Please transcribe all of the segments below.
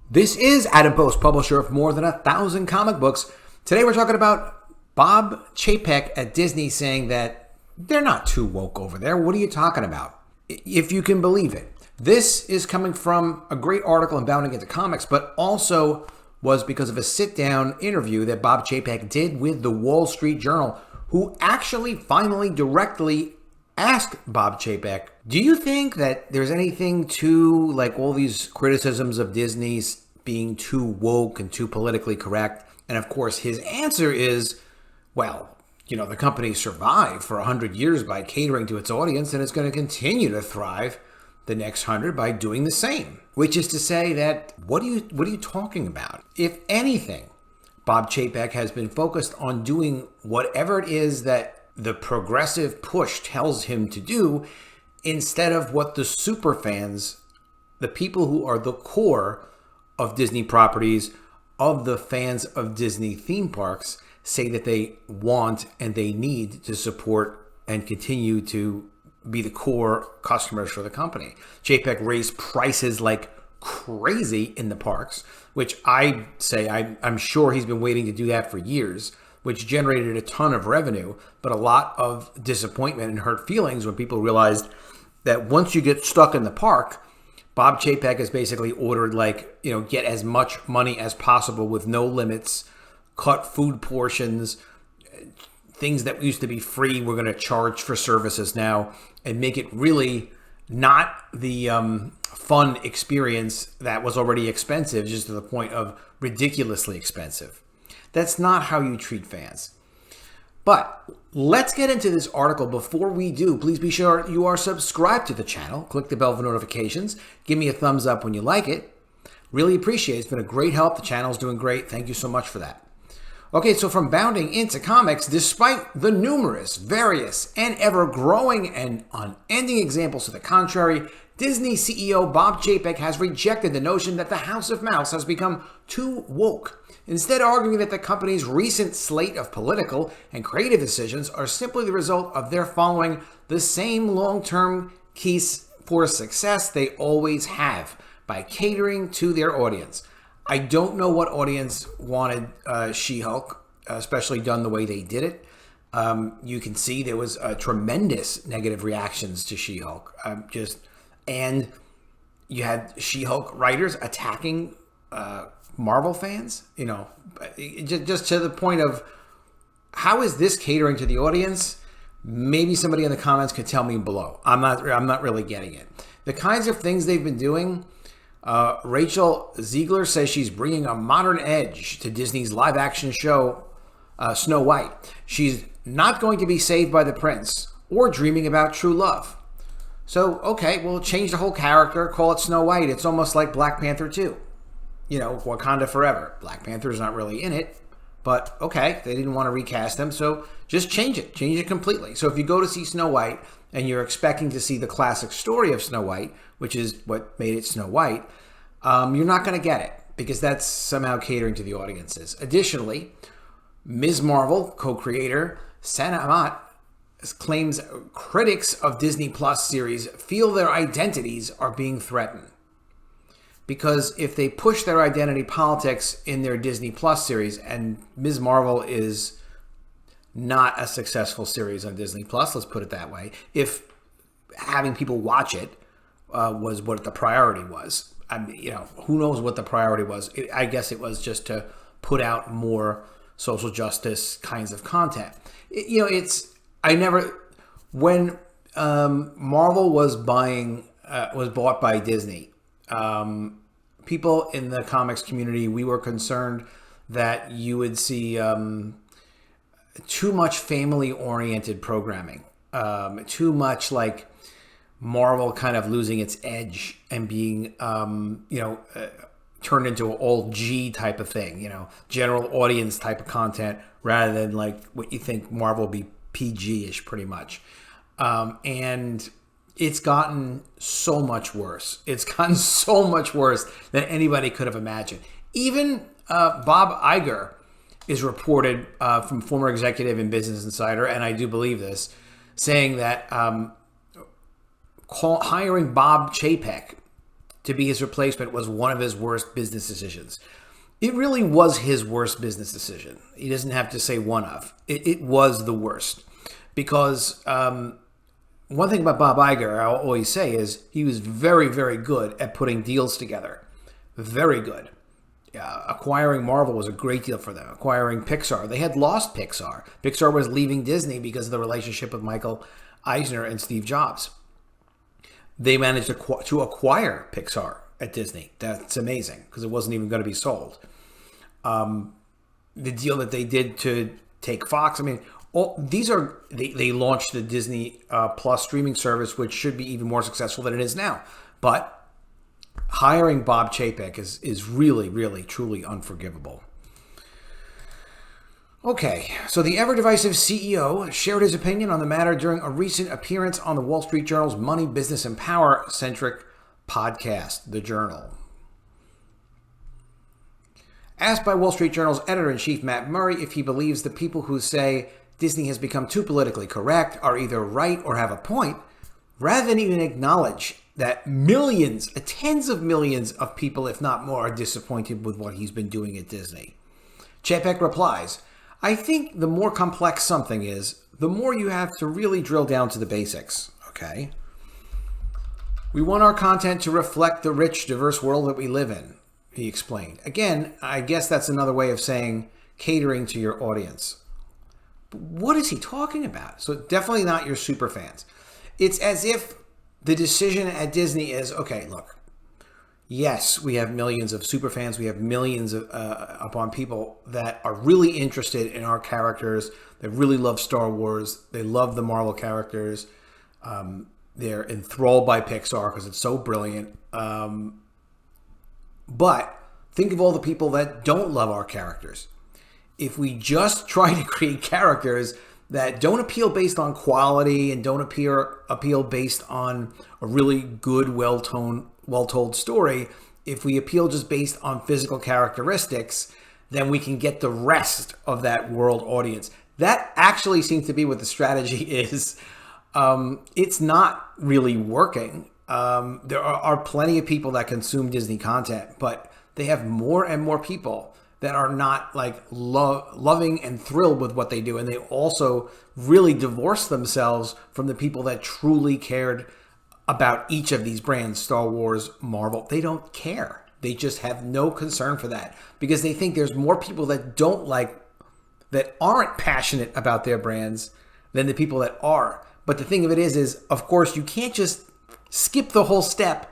This is Adam Post, publisher of more than 1,000 comic books. Today we're talking about Bob Chapek at Disney saying that they're not too woke over there. What are you talking about? If you can believe it. This is coming from a great article in Bounding Into Comics, but also was because of a sit-down interview that Bob Chapek did with the Wall Street Journal, who actually finally directly asked Bob Chapek, do you think that there's anything to like all these criticisms of Disney being too woke and too politically correct? And of course, his answer is, well, the company survived for 100 years by catering to its audience, and it's going to continue to thrive the next 100 by doing the same. Which is to say that, what are you talking about? If anything, Bob Chapek has been focused on doing whatever it is that the progressive push tells him to do, instead of what the super fans, the people who are the core of Disney properties, of the fans of Disney theme parks, say that they want and they need to support and continue to be the core customers for the company. Chapek raised prices like crazy in the parks, which I say I'm sure he's been waiting to do that for years, which generated a ton of revenue, but a lot of disappointment and hurt feelings when people realized that once you get stuck in the park, Bob Chapek has basically ordered get as much money as possible with no limits, cut food portions, things that used to be free, we're going to charge for services now, and make it really not the fun experience that was already expensive, just to the point of ridiculously expensive. That's not how you treat fans. But let's get into this article. Before we do, please be sure you are subscribed to the channel. Click the bell for notifications. Give me a thumbs up when you like it. Really appreciate it. It's been a great help. The channel's doing great. Thank you so much for that. Okay, so from Bounding Into Comics, despite the numerous, various, and ever-growing and unending examples to the contrary, Disney CEO Bob Chapek has rejected the notion that the House of Mouse has become too woke, instead arguing that the company's recent slate of political and creative decisions are simply the result of their following the same long-term keys for success they always have, by catering to their audience. I don't know what audience wanted She-Hulk, especially done the way they did it. You can see there was tremendous negative reactions to She-Hulk. And you had She-Hulk writers attacking Marvel fans, just to the point of, how is this catering to the audience? Maybe somebody in the comments could tell me below. I'm not really getting it. The kinds of things they've been doing. Rachel Ziegler says she's bringing a modern edge to Disney's live-action show, Snow White. She's not going to be saved by the prince or dreaming about true love. So, okay, we'll change the whole character, call it Snow White. It's almost like Black Panther 2. Wakanda Forever. Black Panther's not really in it, but okay, they didn't want to recast him, so just change it. Change it completely. So if you go to see Snow White and you're expecting to see the classic story of Snow White, which is what made it Snow White, you're not going to get it, because that's somehow catering to the audiences. Additionally, Ms. Marvel co-creator Sana Amat claims critics of Disney Plus series feel their identities are being threatened. Because if they push their identity politics in their Disney Plus series, and Ms. Marvel is not a successful series on Disney Plus, let's put it that way, if having people watch it was what the priority was. Who knows what the priority was? I guess it was just to put out more social justice kinds of content. When Marvel was bought by Disney, people in the comics community, we were concerned that you would see too much family-oriented programming, too much like Marvel kind of losing its edge and being, turned into an all G type of thing, general audience type of content, rather than like what you think Marvel would be PG-ish pretty much. And it's gotten so much worse. It's gotten so much worse than anybody could have imagined. Even Bob Iger is reported from former executive in Business Insider, and I do believe this, saying that hiring Bob Chapek to be his replacement was one of his worst business decisions. It really was his worst business decision. He doesn't have to say one of. It was the worst. Because one thing about Bob Iger, I'll always say, is he was very, very good at putting deals together. Very good. Acquiring Marvel was a great deal for them. Acquiring Pixar. They had lost Pixar. Pixar was leaving Disney because of the relationship with Michael Eisner and Steve Jobs. They managed to acquire Pixar at Disney. That's amazing because it wasn't even going to be sold. The deal that they did to take Fox, I mean, they launched the Disney Plus streaming service, which should be even more successful than it is now. But hiring Bob Chapek is really, really, truly unforgivable. Okay, so the ever-divisive CEO shared his opinion on the matter during a recent appearance on the Wall Street Journal's Money, Business, and Power centric podcast, The Journal. Asked by Wall Street Journal's editor-in-chief Matt Murray if he believes the people who say Disney has become too politically correct are either right or have a point, rather than even acknowledge that millions, tens of millions of people, if not more, are disappointed with what he's been doing at Disney. Chapek replies, I think the more complex something is, the more you have to really drill down to the basics, okay? We want our content to reflect the rich, diverse world that we live in, he explained. Again, I guess that's another way of saying catering to your audience. But what is he talking about? So definitely not your super fans. It's as if the decision at Disney is, okay, look, yes, we have millions of super fans. We have millions of upon people that are really interested in our characters. They really love Star Wars. They love the Marvel characters. They're enthralled by Pixar because it's so brilliant. But think of all the people that don't love our characters. If we just try to create characters that don't appeal based on quality and don't appeal based on a really good, well-told story, if we appeal just based on physical characteristics, then we can get the rest of that world audience. That actually seems to be what the strategy is. It's not really working. There are plenty of people that consume Disney content, but they have more and more people that are not like loving and thrilled with what they do. And they also really divorce themselves from the people that truly cared about each of these brands, Star Wars, Marvel. They don't care. They just have no concern for that because they think there's more people that aren't passionate about their brands than the people that are. But the thing of it is of course, you can't just skip the whole step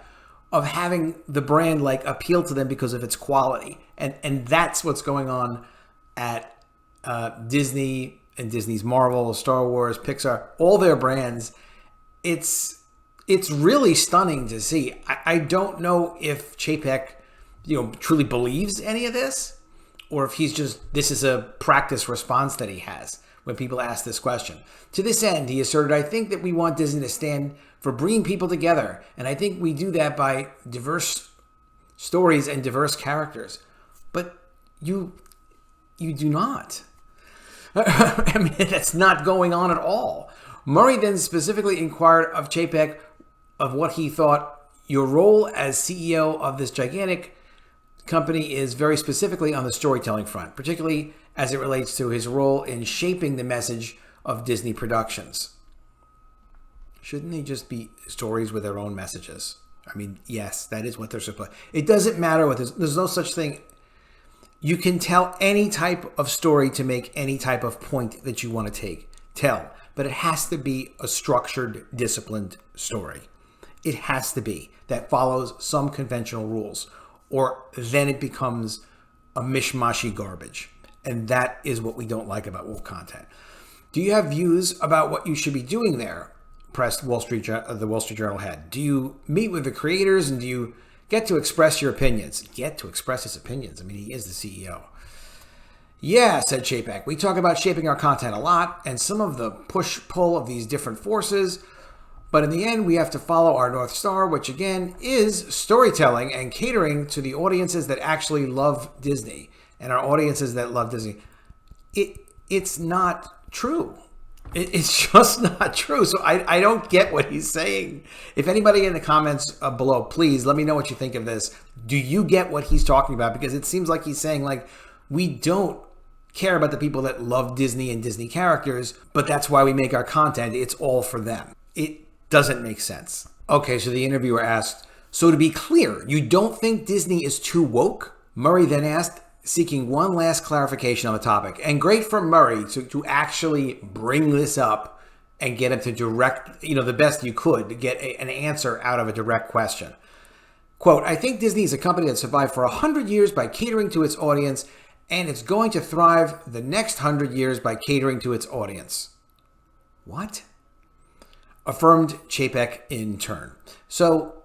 of having the brand like appeal to them because of its quality. And that's what's going on at Disney and Disney's Marvel, Star Wars, Pixar, all their brands. It's really stunning to see. I don't know if Chapek, truly believes any of this, or if this is a practice response that he has when people ask this question. To this end, he asserted, I think that we want Disney to stand for bringing people together. And I think we do that by diverse stories and diverse characters. But you do not. I mean, that's not going on at all. Murray then specifically inquired of Chapek of what he thought your role as CEO of this gigantic company is very specifically on the storytelling front, particularly as it relates to his role in shaping the message of Disney productions. Shouldn't they just be stories with their own messages? I mean, yes, that is what they're supposed to. It doesn't matter what there's no such thing. You can tell any type of story to make any type of point that you want to tell, but it has to be a structured, disciplined story. It has to be that follows some conventional rules, or then it becomes a mishmashy garbage. And that is what we don't like about woke content. Do you have views about what you should be doing there? Pressed the Wall Street Journal head. Do you meet with the creators and do you get to express your opinions? Get to express his opinions. I mean, he is the CEO. Yeah, said Chapek. We talk about shaping our content a lot and some of the push-pull of these different forces. But in the end, we have to follow our North Star, which again is storytelling and catering to the audiences that actually love Disney and our audiences that love Disney. It's not true. It's just not true. So I don't get what he's saying. If anybody in the comments below, please let me know what you think of this. Do you get what he's talking about? Because it seems like he's saying, like, we don't care about the people that love Disney and Disney characters, but that's why we make our content. It's all for them. It doesn't make sense. Okay, so the interviewer asked, so to be clear, you don't think Disney is too woke? Murray then asked, seeking one last clarification on the topic. And great for Murray to actually bring this up and get him to direct, the best you could to get an answer out of a direct question. Quote, I think Disney is a company that survived for 100 years by catering to its audience, and it's going to thrive the next 100 years by catering to its audience. What? Affirmed Chapek in turn. So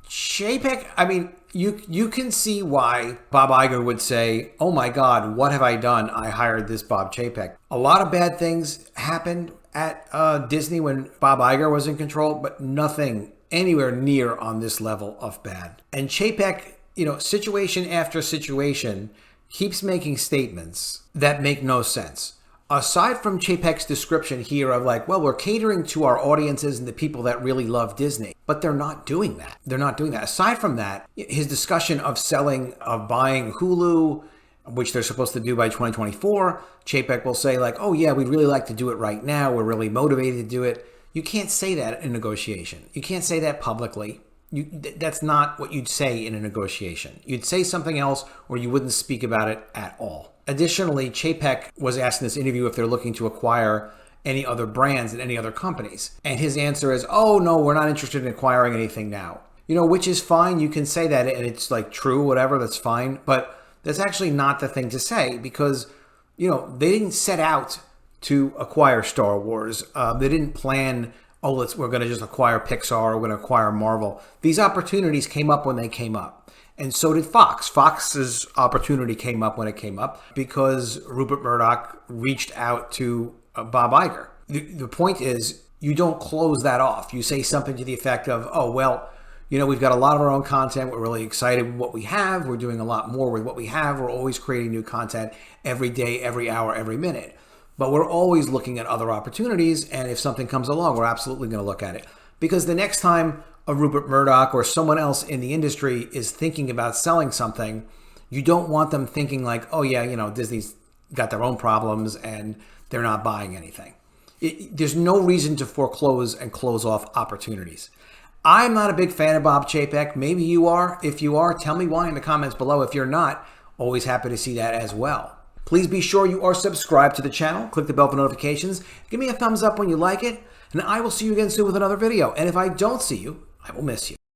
Chapek, I mean, you can see why Bob Iger would say, oh my God, what have I done? I hired this Bob Chapek. A lot of bad things happened at Disney when Bob Iger was in control, but nothing anywhere near on this level of bad. And Chapek, situation after situation, keeps making statements that make no sense. Aside from Chapek's description here of like, well, we're catering to our audiences and the people that really love Disney, but they're not doing that. They're not doing that. Aside from that, his discussion of buying Hulu, which they're supposed to do by 2024, Chapek will say like, oh yeah, we'd really like to do it right now. We're really motivated to do it. You can't say that in negotiation. You can't say that publicly. That's not what you'd say in a negotiation. You'd say something else or you wouldn't speak about it at all. Additionally, Chapek was asked in this interview if they're looking to acquire any other brands and any other companies. And his answer is, oh no, we're not interested in acquiring anything now. Which is fine. You can say that and it's like true, whatever, that's fine. But that's actually not the thing to say because, they didn't set out to acquire Star Wars. They didn't plan, we're going to just acquire Pixar, we're going to acquire Marvel. These opportunities came up when they came up. And so did Fox. Fox's opportunity came up when it came up because Rupert Murdoch reached out to Bob Iger. The point is, you don't close that off. You say something to the effect of, oh, well, we've got a lot of our own content. We're really excited with what we have. We're doing a lot more with what we have. We're always creating new content every day, every hour, every minute. But we're always looking at other opportunities. And if something comes along, we're absolutely going to look at it. Because the next time a Rupert Murdoch or someone else in the industry is thinking about selling something, you don't want them thinking like, oh yeah, Disney's got their own problems and they're not buying anything. There's no reason to foreclose and close off opportunities. I'm not a big fan of Bob Chapek. Maybe you are. If you are, tell me why in the comments below. If you're not, always happy to see that as well. Please be sure you are subscribed to the channel. Click the bell for notifications. Give me a thumbs up when you like it. And I will see you again soon with another video. And if I don't see you, I will miss you.